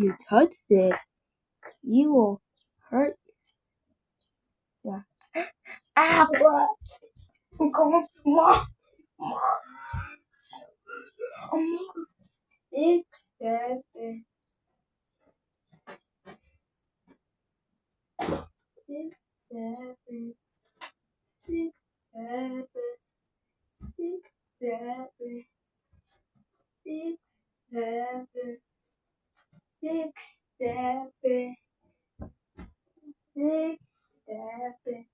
you touch it, you will hurt yourself. Ah, what? Come on, Mom. Almost 6, 7, 6, 7, 6, 7, 6, 7, 6, 7, 6, 7, 6, 7.